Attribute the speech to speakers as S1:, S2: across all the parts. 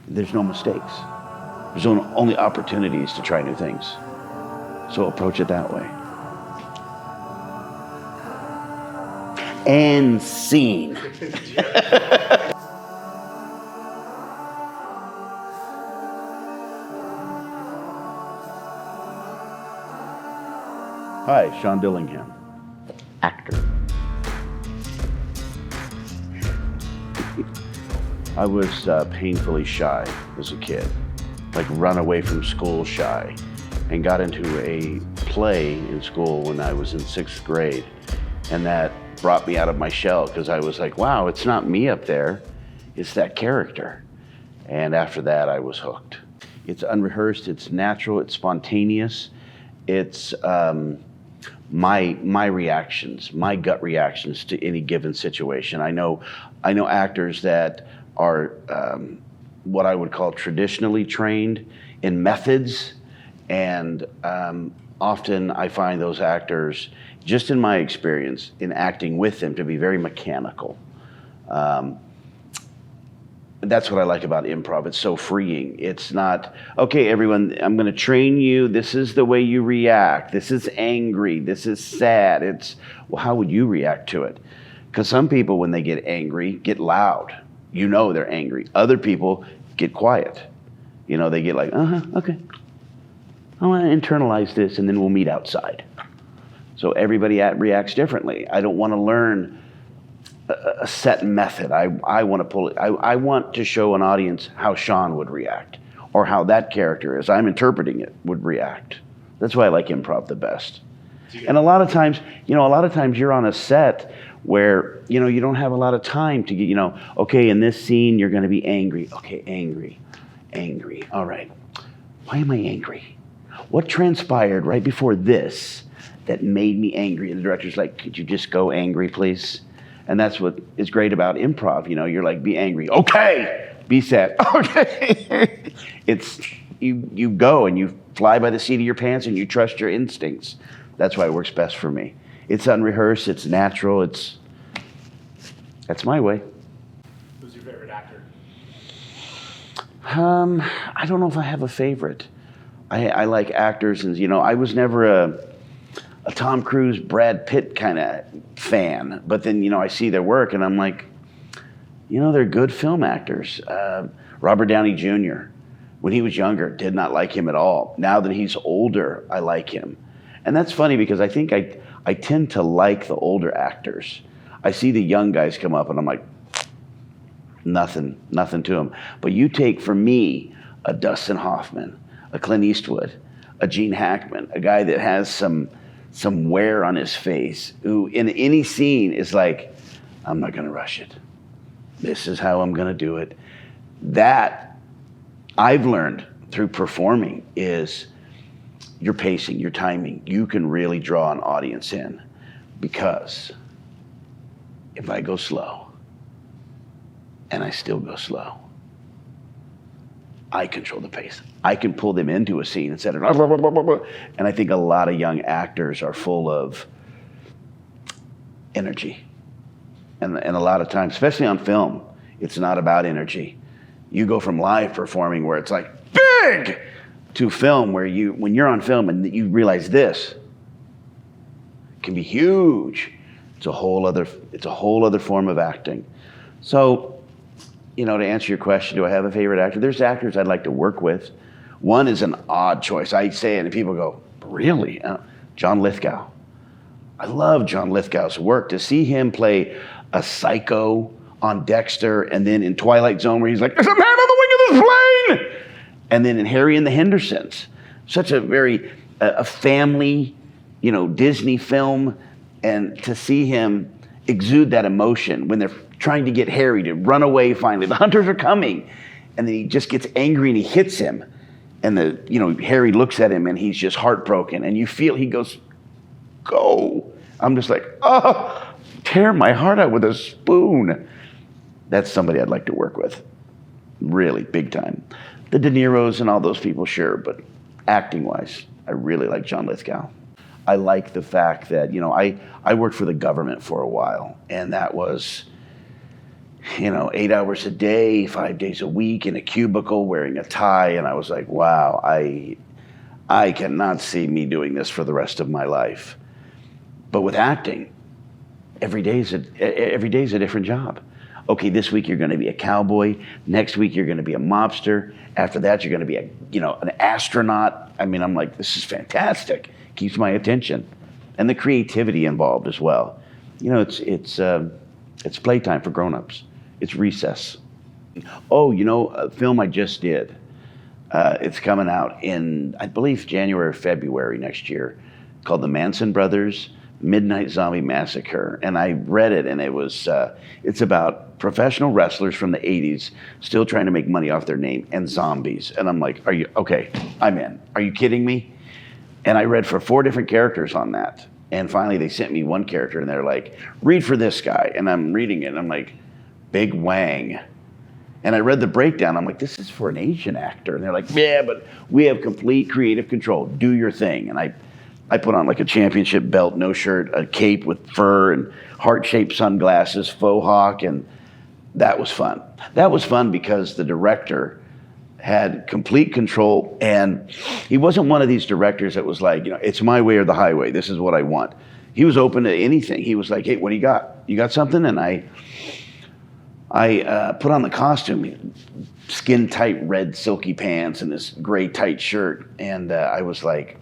S1: there's no mistakes. There's only opportunities to try new things. So approach it that way. And scene. Hi, Sean Dillingham, actor. I was painfully shy as a kid, like run away from school shy, and got into a play in school when I was in 6th grade. And that brought me out of my shell because I was like, wow, it's not me up there, it's that character. And after that, I was hooked. It's unrehearsed, it's natural, it's spontaneous. It's my reactions, my gut reactions to any given situation. I know actors that are what I would call traditionally trained in methods, and often I find those actors, just in my experience in acting with them, to be very mechanical. That's what I like about improv. It's so freeing. It's not, okay, everyone, I'm going to train you. This is the way you react. This is angry. This is sad. It's, well, how would you react to it? Because some people, when they get angry, get loud. You know they're angry. Other people get quiet. You know, they get like, okay. I want to internalize this, and then we'll meet outside. So everybody reacts differently. I don't want to learn a set method. I want to pull it. I want to show an audience how Sean would react, or how that character, as I'm interpreting it, would react. That's why I like improv the best. And a lot of times you're on a set where, you don't have a lot of time to get, okay, in this scene, you're going to be angry. Okay, angry. All right. Why am I angry? What transpired right before this that made me angry? And the director's like, could you just go angry, please? And that's what is great about improv. You're like, be angry. Okay. Be sad. Okay. It's, you go and you fly by the seat of your pants and you trust your instincts. That's why it works best for me. It's unrehearsed. It's natural. That's my way.
S2: Who's your favorite actor?
S1: I don't know if I have a favorite. I like actors, and I was never a Tom Cruise, Brad Pitt kind of fan. But then, I see their work and I'm like, they're good film actors. Robert Downey Jr., when he was younger, did not like him at all. Now that he's older, I like him. And that's funny because I think I tend to like the older actors. I see the young guys come up and I'm like, nothing to them. But you take, for me, a Dustin Hoffman, a Clint Eastwood, a Gene Hackman, a guy that has some wear on his face, who in any scene is like, I'm not going to rush it. This is how I'm going to do it. That I've learned through performing is your pacing, your timing. You can really draw an audience in, because if I go slow and I still go slow, I control the pace. I can pull them into a scene instead of blah, blah, blah, blah, blah. And I think a lot of young actors are full of energy. And a lot of times, especially on film, it's not about energy. You go from live performing where it's like big to film where when you're on film and you realize this can be huge. It's a whole other form of acting. So, to answer your question, do I have a favorite actor? There's actors I'd like to work with. One is an odd choice. I say it and people go, really? John Lithgow. I love John Lithgow's work. To see him play a psycho on Dexter, and then in Twilight Zone where he's like, there's a man on the wing of this plane! And then in Harry and the Hendersons, such a very a family, Disney film, and to see him exude that emotion when they're trying to get Harry to run away finally. The hunters are coming. And then he just gets angry and he hits him. And Harry looks at him and he's just heartbroken. And you feel, he goes, go. I'm just like, oh, tear my heart out with a spoon. That's somebody I'd like to work with. Really, big time. The De Niros and all those people, sure. But acting-wise, I really like John Lithgow. I like the fact that, I worked for the government for a while. And that was, 8 hours a day, 5 days a week in a cubicle wearing a tie. And I was like, wow, I cannot see me doing this for the rest of my life. But with acting, every day is a different job. Okay, this week you're going to be a cowboy. Next week you're going to be a mobster. After that you're going to be an astronaut. I mean, I'm like, this is fantastic. Keeps my attention, and the creativity involved as well. It's playtime for grown-ups. It's recess. Oh, a film I just did. It's coming out in, I believe, January or February next year, called The Manson Brothers Midnight Zombie Massacre. And I read it, and it's about professional wrestlers from the 80s still trying to make money off their name and zombies. And I'm like, okay, I'm in. Are you kidding me? And I read for 4 different characters on that. And finally they sent me one character, and they're like, read for this guy. And I'm reading it, and I'm like, Big Wang. And I read the breakdown. I'm like, this is for an Asian actor. And they're like, yeah, but we have complete creative control. Do your thing. And I put on like a championship belt, no shirt, a cape with fur and heart-shaped sunglasses, faux hawk, and that was fun. That was fun because the director had complete control, and he wasn't one of these directors that was like, it's my way or the highway. This is what I want. He was open to anything. He was like, hey, what do you got? You got something? And I put on the costume, skin-tight red silky pants and this gray tight shirt. And I was like,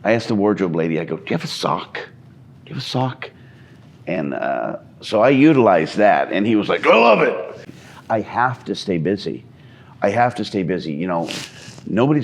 S1: I asked the wardrobe lady, I go, do you have a sock? Do you have a sock? And so I utilized that. And he was like, I love it. I have to stay busy. Nobody's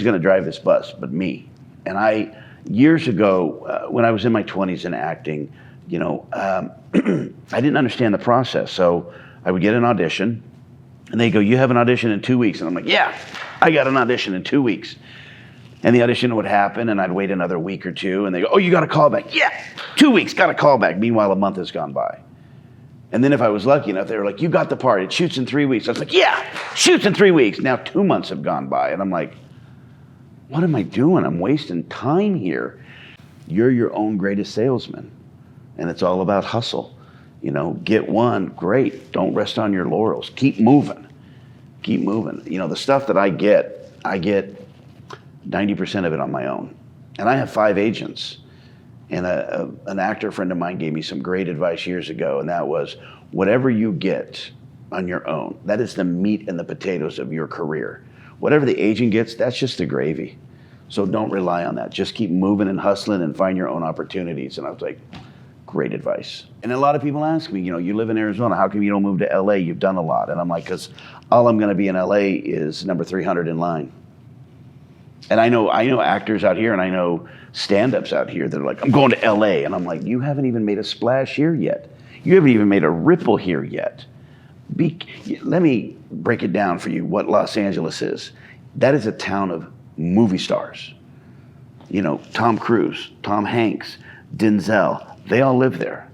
S1: going to drive this bus but me. And years ago, when I was in my 20s in acting, I didn't understand the process. So I would get an audition, and they go, you have an audition in 2 weeks. And I'm like, yeah, I got an audition in 2 weeks. And the audition would happen, and I'd wait another week or two, and they go, oh, you got a call back. Yeah, 2 weeks, got a call back. Meanwhile, a month has gone by. And then if I was lucky enough, they were like, you got the part. It shoots in 3 weeks. I was like, yeah, shoots in 3 weeks. Now 2 months have gone by, and I'm like, what am I doing? I'm wasting time here. You're your own greatest salesman. And it's all about hustle. Get one, great. Don't rest on your laurels. Keep moving. The stuff that I get 90% of it on my own. And I have 5 agents. And an actor friend of mine gave me some great advice years ago, and that was, whatever you get on your own, that is the meat and the potatoes of your career. Whatever the agent gets, that's just the gravy. So don't rely on that. Just keep moving and hustling and find your own opportunities. And I was like, great advice. And a lot of people ask me, you live in Arizona, how come you don't move to LA? You've done a lot. And I'm like, because all I'm going to be in LA is number 300 in line. And I know actors out here, and I know stand-ups out here that are like, I'm going to LA. And I'm like, you haven't even made a splash here yet. You haven't even made a ripple here yet. Let me break it down for you what Los Angeles is. That is a town of movie stars. Tom Cruise, Tom Hanks, Denzel, they all live there.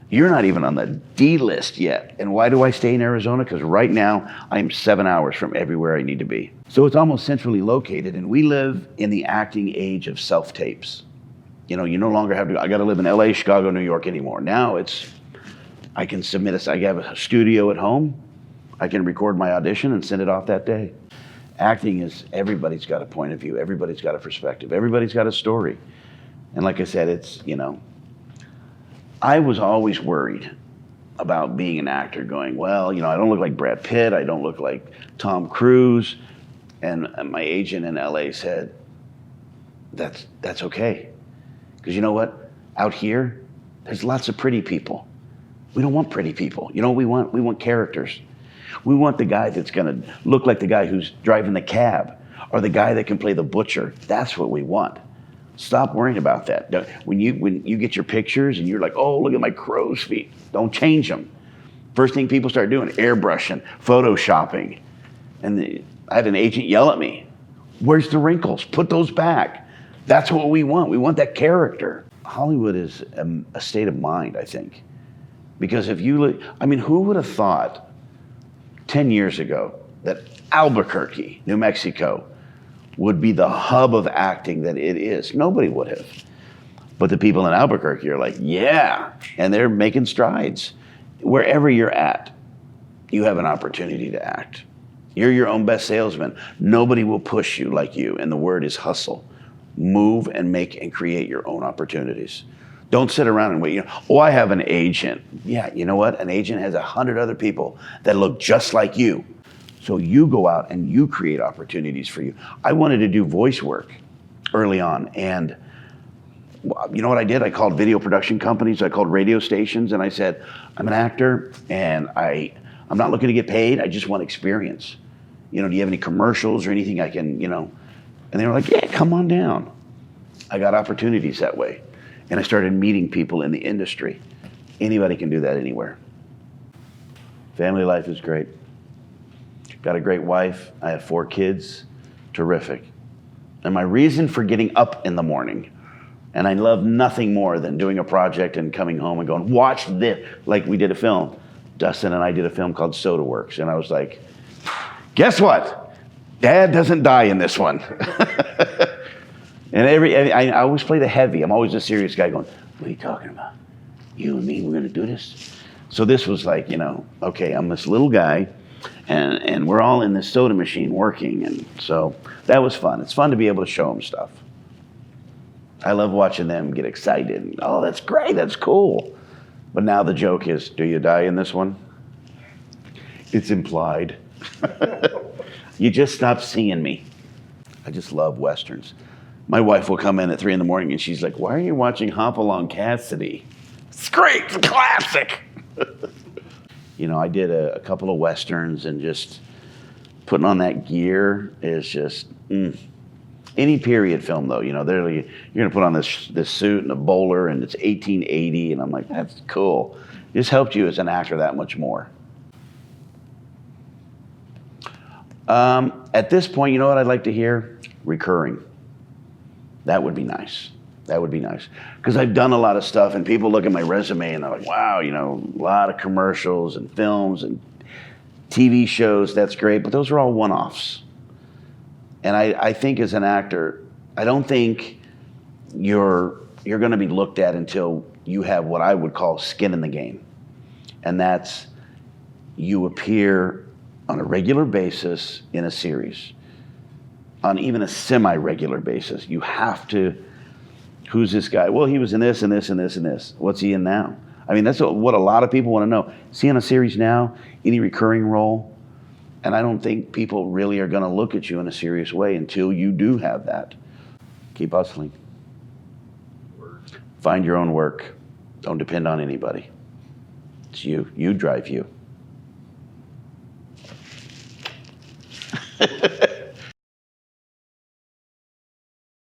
S1: You're not even on the D list yet. And why do I stay in Arizona? Because right now I'm 7 hours from everywhere I need to be. So it's almost centrally located, and we live in the acting age of self-tapes. You no longer have to, I got to live in LA, Chicago, New York anymore. Now I can submit I have a studio at home. I can record my audition and send it off that day. Acting is, everybody's got a point of view. Everybody's got a perspective. Everybody's got a story. And like I said, I was always worried about being an actor, going, well, I don't look like Brad Pitt. I don't look like Tom Cruise. And my agent in LA said, that's okay. Because you know what? Out here, there's lots of pretty people. We don't want pretty people. You know what we want? We want characters. We want the guy that's going to look like the guy who's driving the cab, or the guy that can play the butcher. That's what we want. Stop worrying about that. When you get your pictures and you're like, oh, look at my crow's feet, don't change them. First thing people start doing, airbrushing, photoshopping. And I had an agent yell at me, where's the wrinkles? Put those back. That's what we want. We want that character. Hollywood is a state of mind, I think. Because if you look, who would have thought 10 years ago that Albuquerque, New Mexico, would be the hub of acting that it is? Nobody would have. But the people in Albuquerque are like, yeah, and they're making strides. wherever you're at, you have an opportunity to act. You're your own best salesman. Nobody will push you like you, and the word is hustle. Move and make and create your own opportunities. Don't sit around and wait. Oh, I have an agent. Yeah, you know what? An agent has 100 other people that look just like you. So you go out and you create opportunities for you. I wanted to do voice work early on, and you know what I did? I called video production companies, I called radio stations, and I said, I'm an actor, and I'm not looking to get paid, I just want experience. Do you have any commercials or anything I can, And they were like, yeah, come on down. I got opportunities that way. And I started meeting people in the industry. Anybody can do that anywhere. Family life is great. Got a great wife. I have 4 kids. Terrific. And my reason for getting up in the morning, and I love nothing more than doing a project and coming home and going, watch this, like we did a film. Dustin and I did a film called Soda Works, and I was like, guess what? Dad doesn't die in this one. And I always play the heavy. I'm always a serious guy going, what are you talking about? You and me, we're going to do this? So this was like, okay, I'm this little guy, and we're all in this soda machine working. And so that was fun. It's fun to be able to show them stuff. I love watching them get excited. Oh, that's great. That's cool. But now the joke is, do you die in this one? It's implied. You just stopped seeing me. I just love Westerns. My wife will come in at 3 a.m. and she's like, why are you watching Hop Along Cassidy? It's great. It's a classic. I did a couple of Westerns, and just putting on that gear is just, Any period film, though, you're going to put on this suit and a bowler, and it's 1880, and I'm like, that's cool. It just helped you as an actor that much more. At this point, you know what I'd like to hear? Recurring. That would be nice. That would be nice. Because I've done a lot of stuff, and people look at my resume, and they're like, wow, a lot of commercials and films and TV shows. That's great, but those are all one-offs. And I think as an actor, I don't think you're going to be looked at until you have what I would call skin in the game. And that's you appear on a regular basis in a series, on even a semi-regular basis. You have to, who's this guy? Well, he was in this and this and this and this. What's he in now? I mean, that's what a lot of people want to know. Is he on a series now? Any recurring role? And I don't think people really are going to look at you in a serious way until you do have that. Keep hustling. Find your own work. Don't depend on anybody. It's you. You drive you.